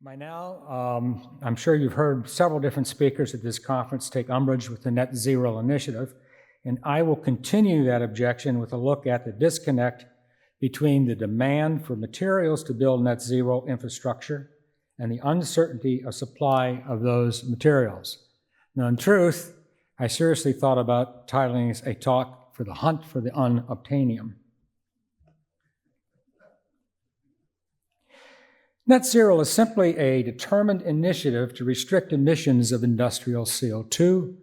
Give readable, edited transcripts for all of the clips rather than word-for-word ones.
By now, I'm sure you've heard several different speakers at this conference take umbrage with the net zero initiative, and I will continue that objection with a look at the disconnect between the demand for materials to build net zero infrastructure and the uncertainty of supply of those materials. Now, in truth, I seriously thought about titling a talk for the hunt for the unobtainium. Net zero is simply a determined initiative to restrict emissions of industrial CO2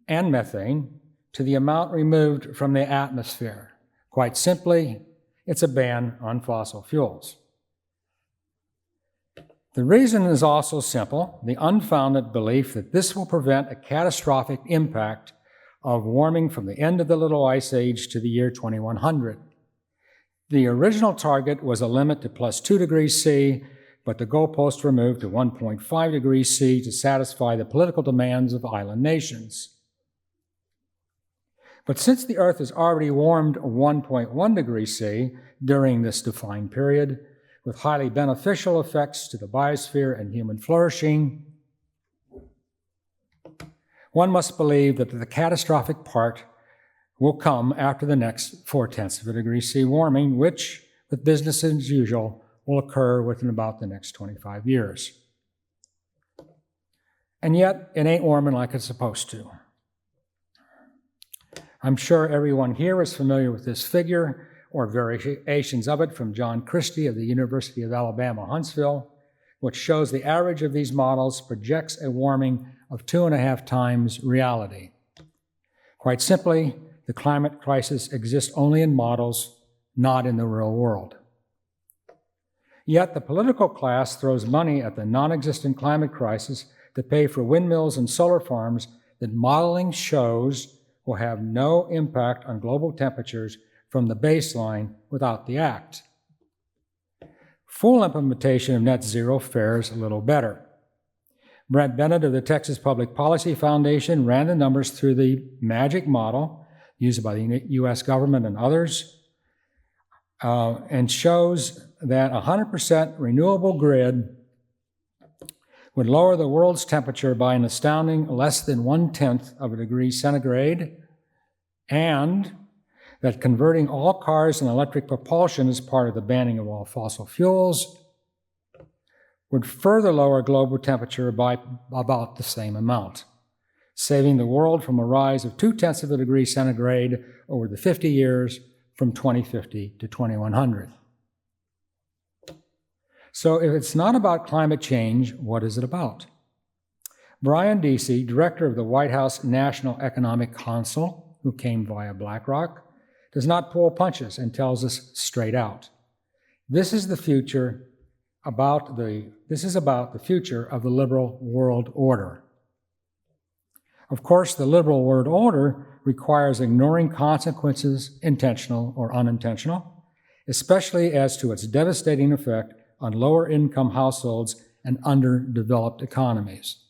and methane to the amount removed from the atmosphere. Quite simply, it's a ban on fossil fuels. The reason is also simple: the unfounded belief that this will prevent a catastrophic impact of warming from the end of the Little Ice Age to the year 2100. The original target was a limit to plus 2 degrees C, but the goalposts were moved to 1.5 degrees C to satisfy the political demands of island nations. But since the Earth has already warmed 1.1 degrees C during this defined period, with highly beneficial effects to the biosphere and human flourishing, one must believe that the catastrophic part will come after the next 0.4 of a degree C warming, which, with business as usual, will occur within about the next 25 years. And yet, it ain't warming like it's supposed to. I'm sure everyone here is familiar with this figure, or variations of it, from John Christie of the University of Alabama, Huntsville, which shows the average of these models projects a warming of 2.5 times reality. Quite simply, the climate crisis exists only in models, not in the real world. Yet the political class throws money at the non-existent climate crisis to pay for windmills and solar farms that modeling shows will have no impact on global temperatures from the baseline without the act. Full implementation of net zero fares a little better. Brent Bennett of the Texas Public Policy Foundation ran the numbers through the MAGIC model used by the US government and others, and shows that a 100% renewable grid would lower the world's temperature by an astounding less than 1/10 of a degree centigrade, and that converting all cars and electric propulsion as part of the banning of all fossil fuels would further lower global temperature by about the same amount, saving the world from a rise of 0.2 of a degree centigrade over the 50 years from 2050 to 2100. So if it's not about climate change, what is it about? Brian Deesey, director of the White House National Economic Council, who came via BlackRock, does not pull punches and tells us straight out. This is about the future of the liberal world order. Of course, the liberal world order requires ignoring consequences, intentional or unintentional, especially as to its devastating effect on lower-income households and underdeveloped economies.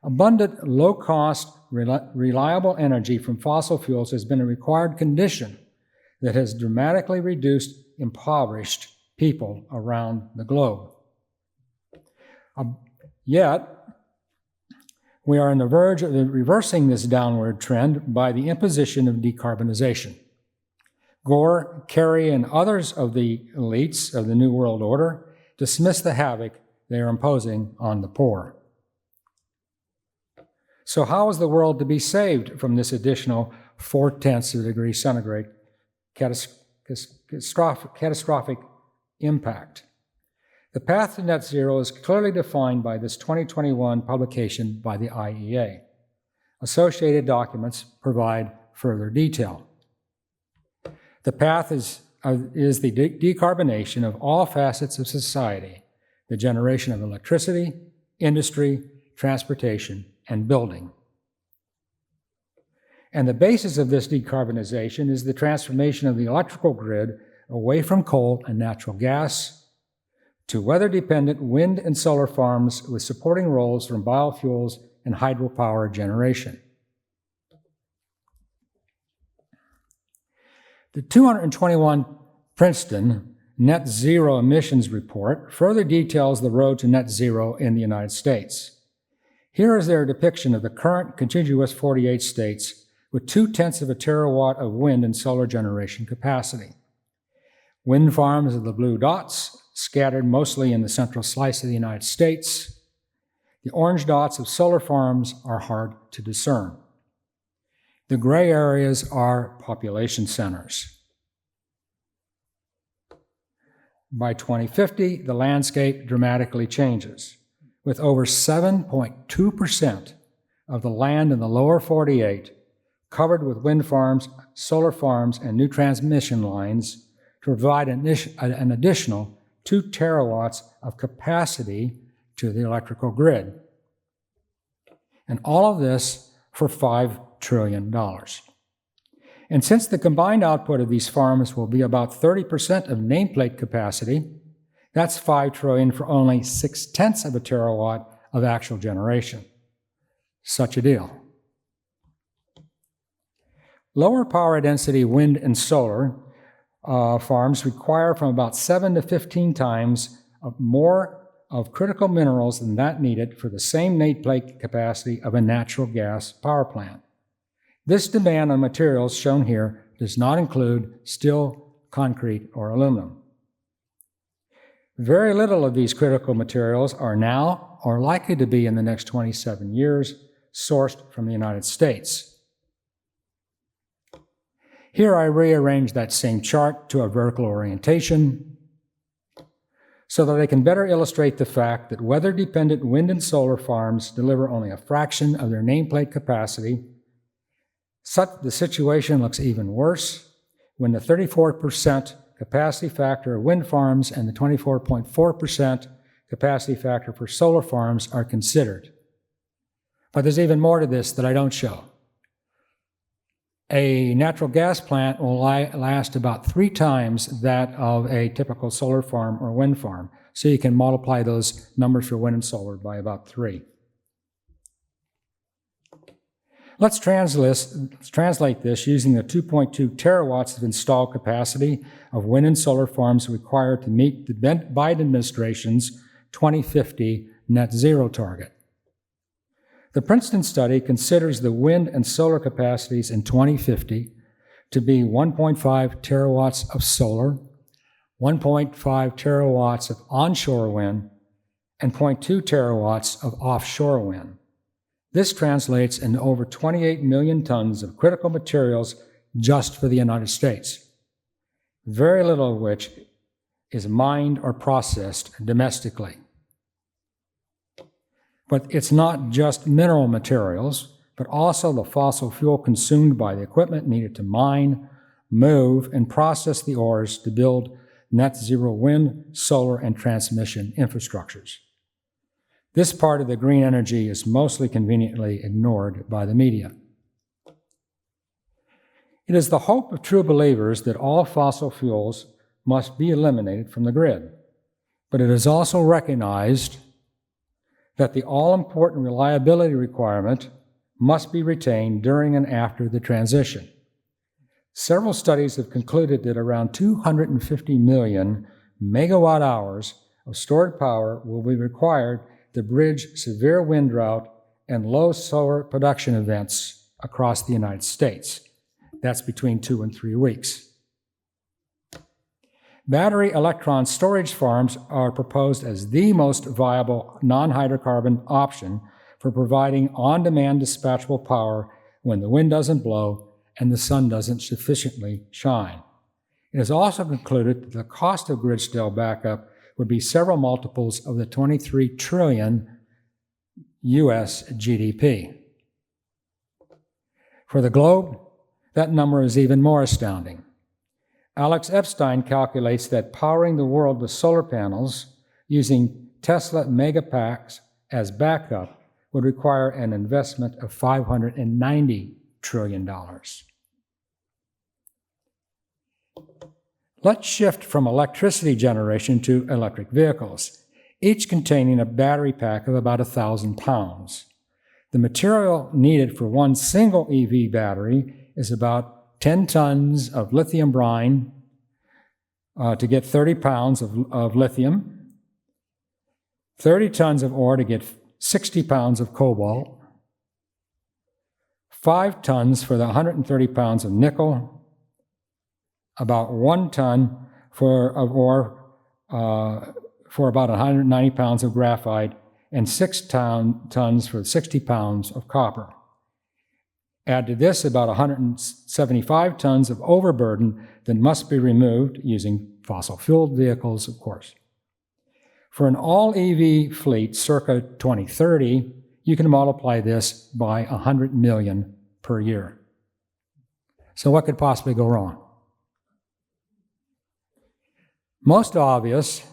Abundant, low-cost, reliable energy from fossil fuels has been a required condition that has dramatically reduced impoverished people around the globe. Yet, we are on the verge of reversing this downward trend by the imposition of decarbonization. Gore, Kerry, and others of the elites of the New World Order dismiss the havoc they are imposing on the poor. So how is the world to be saved from this additional 0.4 of a degree centigrade catastrophic impact? The path to net zero is clearly defined by this 2021 publication by the IEA. Associated documents provide further detail. The path is the decarbonation of all facets of society, the generation of electricity, industry, transportation, and building. And the basis of this decarbonization is the transformation of the electrical grid away from coal and natural gas to weather-dependent wind and solar farms with supporting roles from biofuels and hydropower generation. The 221 Princeton Net Zero Emissions Report further details the road to net zero in the United States. Here is their depiction of the current contiguous 48 states with 0.2 of a terawatt of wind and solar generation capacity. Wind farms are the blue dots, scattered mostly in the central slice of the United States. The orange dots of solar farms are hard to discern. The gray areas are population centers. By 2050, the landscape dramatically changes, with over 7.2% of the land in the lower 48 covered with wind farms, solar farms, and new transmission lines to provide an additional 2 terawatts of capacity to the electrical grid. And all of this for $5 trillion. And since the combined output of these farms will be about 30% of nameplate capacity, that's $5 trillion for only 0.6 of a terawatt of actual generation. Such a deal. Lower power density wind and solar farms require from about 7 to 15 times more of critical minerals than that needed for the same nameplate capacity of a natural gas power plant. This demand on materials shown here does not include steel, concrete, or aluminum. Very little of these critical materials are now, or likely to be in the next 27 years, sourced from the United States. Here I rearrange that same chart to a vertical orientation so that I can better illustrate the fact that weather-dependent wind and solar farms deliver only a fraction of their nameplate capacity. The situation looks even worse when the 34% capacity factor of wind farms and the 24.4% capacity factor for solar farms are considered. But there's even more to this that I don't show. A natural gas plant will last about 3 times that of a typical solar farm or wind farm. So you can multiply those numbers for wind and solar by about 3. Let's translate this using the 2.2 terawatts of installed capacity of wind and solar farms required to meet the Biden administration's 2050 net zero target. The Princeton study considers the wind and solar capacities in 2050 to be 1.5 terawatts of solar, 1.5 terawatts of onshore wind, and 0.2 terawatts of offshore wind. This translates into over 28 million tons of critical materials just for the United States, very little of which is mined or processed domestically. But it's not just mineral materials, but also the fossil fuel consumed by the equipment needed to mine, move, and process the ores to build net zero wind, solar, and transmission infrastructures. This part of the green energy is mostly conveniently ignored by the media. It is the hope of true believers that all fossil fuels must be eliminated from the grid, but it is also recognized that the all-important reliability requirement must be retained during and after the transition. Several studies have concluded that around 250 million megawatt hours of stored power will be required to bridge severe wind drought and low solar production events across the United States. That's between 2 and 3 weeks. Battery electron storage farms are proposed as the most viable non-hydrocarbon option for providing on-demand dispatchable power when the wind doesn't blow and the sun doesn't sufficiently shine. It is also concluded that the cost of grid-scale backup would be several multiples of the 23 trillion US GDP. For the globe, that number is even more astounding. Alex Epstein calculates that powering the world with solar panels using Tesla megapacks as backup would require an investment of $590 trillion. Let's shift from electricity generation to electric vehicles, each containing a battery pack of about 1,000 pounds. The material needed for one single EV battery is about 10 tons of lithium brine, to get 30 pounds of lithium, 30 tons of ore to get 60 pounds of cobalt, 5 tons for the 130 pounds of nickel, about 1 ton of ore for about 190 pounds of graphite, and 6 tons for 60 pounds of copper. Add to this about 175 tons of overburden that must be removed using fossil-fueled vehicles, of course. For an all-EV fleet circa 2030, you can multiply this by 100 million per year. So what could possibly go wrong? Most obvious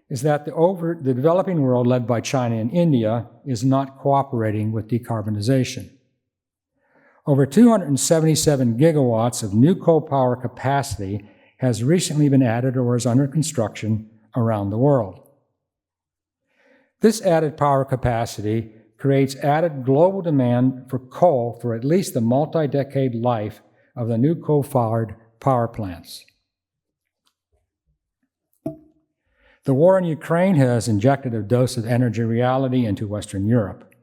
is that the developing world, led by China and India, is not cooperating with decarbonization. Over 277 gigawatts of new coal power capacity has recently been added or is under construction around the world. This added power capacity creates added global demand for coal for at least the multi-decade life of the new coal-fired power plants. The war in Ukraine has injected a dose of energy reality into Western Europe.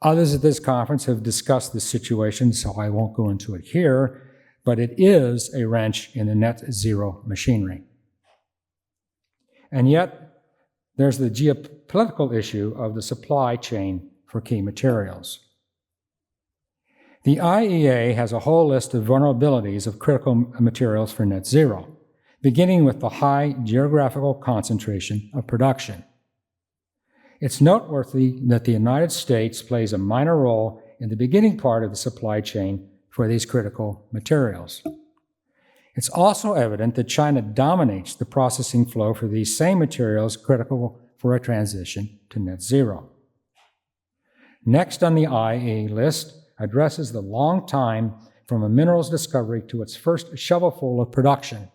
Others at this conference have discussed this situation, so I won't go into it here, but it is a wrench in the net zero machinery. And yet, there's the geopolitical issue of the supply chain for key materials. The IEA has a whole list of vulnerabilities of critical materials for net zero, beginning with the high geographical concentration of production. It's noteworthy that the United States plays a minor role in the beginning part of the supply chain for these critical materials. It's also evident that China dominates the processing flow for these same materials critical for a transition to net zero. Next on the IEA list addresses the long time from a mineral's discovery to its first shovelful of production.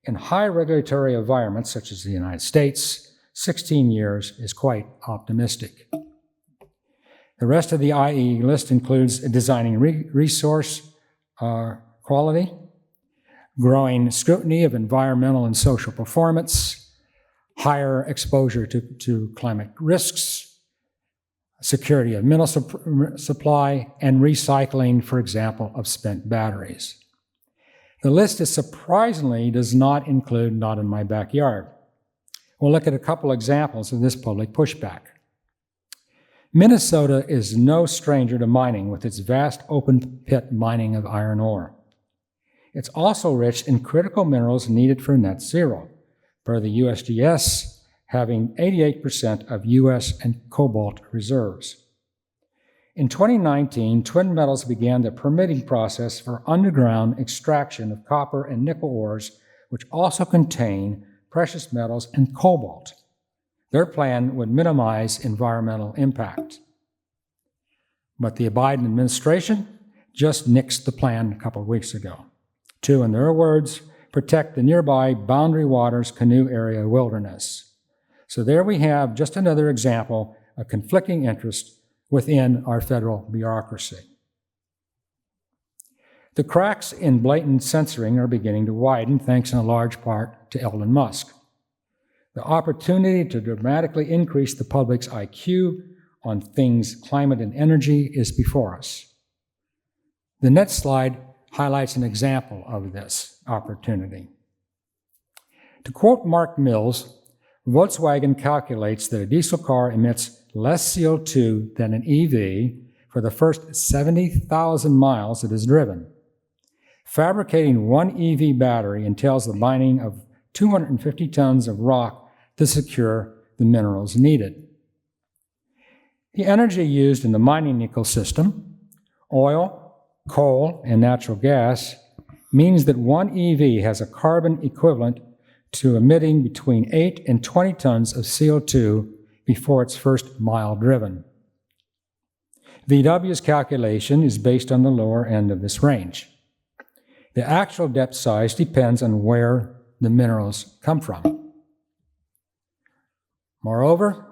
In high regulatory environments such as the United States, 16 years is quite optimistic. The rest of the IEA list includes designing resource quality, growing scrutiny of environmental and social performance, higher exposure to climate risks, security of mineral supply, and recycling, for example, of spent batteries. The list surprisingly does not include not in my backyard. We'll look at a couple examples of this public pushback. Minnesota is no stranger to mining with its vast open pit mining of iron ore. It's also rich in critical minerals needed for net zero, per the USGS having 88% of US and cobalt reserves. In 2019, Twin Metals began the permitting process for underground extraction of copper and nickel ores, which also contain precious metals and cobalt. Their plan would minimize environmental impact. But the Biden administration just nixed the plan a couple of weeks ago to, in their words, protect the nearby Boundary Waters Canoe Area wilderness. So there we have just another example of conflicting interests within our federal bureaucracy. The cracks in blatant censoring are beginning to widen, thanks in a large part to Elon Musk. The opportunity to dramatically increase the public's IQ on things climate and energy is before us. The next slide highlights an example of this opportunity. To quote Mark Mills, Volkswagen calculates that a diesel car emits less CO2 than an EV for the first 70,000 miles it is driven. Fabricating one EV battery entails the mining of 250 tons of rock to secure the minerals needed. The energy used in the mining ecosystem, oil, coal, and natural gas, means that one EV has a carbon equivalent to emitting between 8 and 20 tons of CO2 before its first mile driven. VW's calculation is based on the lower end of this range. The actual depth size depends on where the minerals come from. Moreover,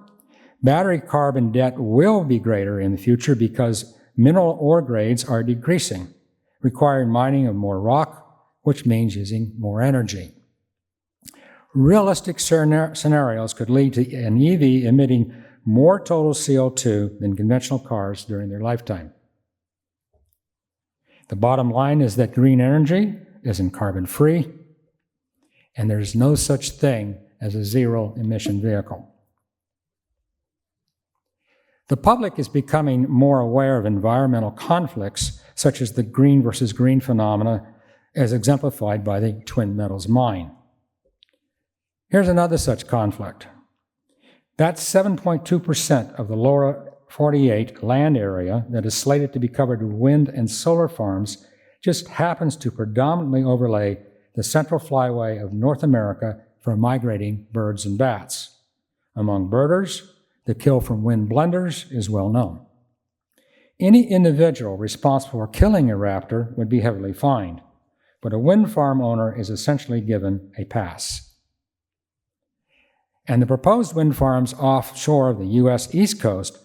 battery carbon debt will be greater in the future because mineral ore grades are decreasing, requiring mining of more rock, which means using more energy. Realistic scenarios could lead to an EV emitting more total CO2 than conventional cars during their lifetime. The bottom line is that green energy isn't carbon-free, and there's no such thing as a zero-emission vehicle. The public is becoming more aware of environmental conflicts, such as the green versus green phenomena, as exemplified by the Twin Metals mine. Here's another such conflict. That's 7.2% of the lower 48 land area that is slated to be covered with wind and solar farms just happens to predominantly overlay the central flyway of North America for migrating birds and bats. Among birders, the kill from wind blenders is well known. Any individual responsible for killing a raptor would be heavily fined, but a wind farm owner is essentially given a pass. And the proposed wind farms offshore of the U.S. East Coast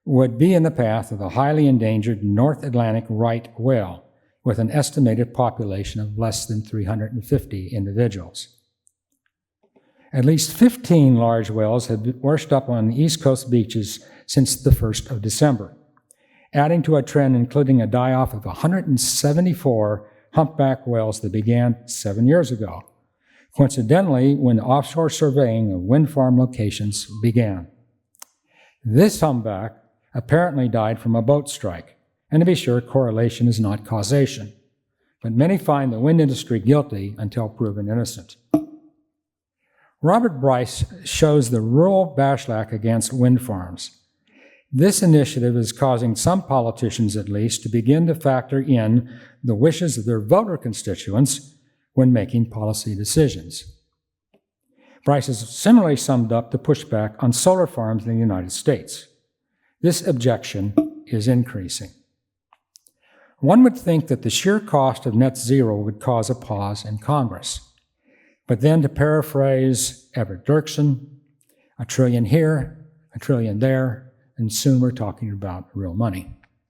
would be in the path of the highly endangered North Atlantic right whale, with an estimated population of less than 350 individuals. At least 15 large whales have washed up on the East Coast beaches since the 1st of December, adding to a trend including a die-off of 174 humpback whales that began 7 years ago, coincidentally when the offshore surveying of wind farm locations began. This humpback apparently died from a boat strike, and to be sure, correlation is not causation, but many find the wind industry guilty until proven innocent. Robert Bryce shows the rural backlash against wind farms. This initiative is causing some politicians, at least, to begin to factor in the wishes of their voter constituents when making policy decisions. Bryce has similarly summed up the pushback on solar farms in the United States. This objection is increasing. One would think that the sheer cost of net zero would cause a pause in Congress. But then, to paraphrase Everett Dirksen, $1 trillion here, $1 trillion there, and soon we're talking about real money.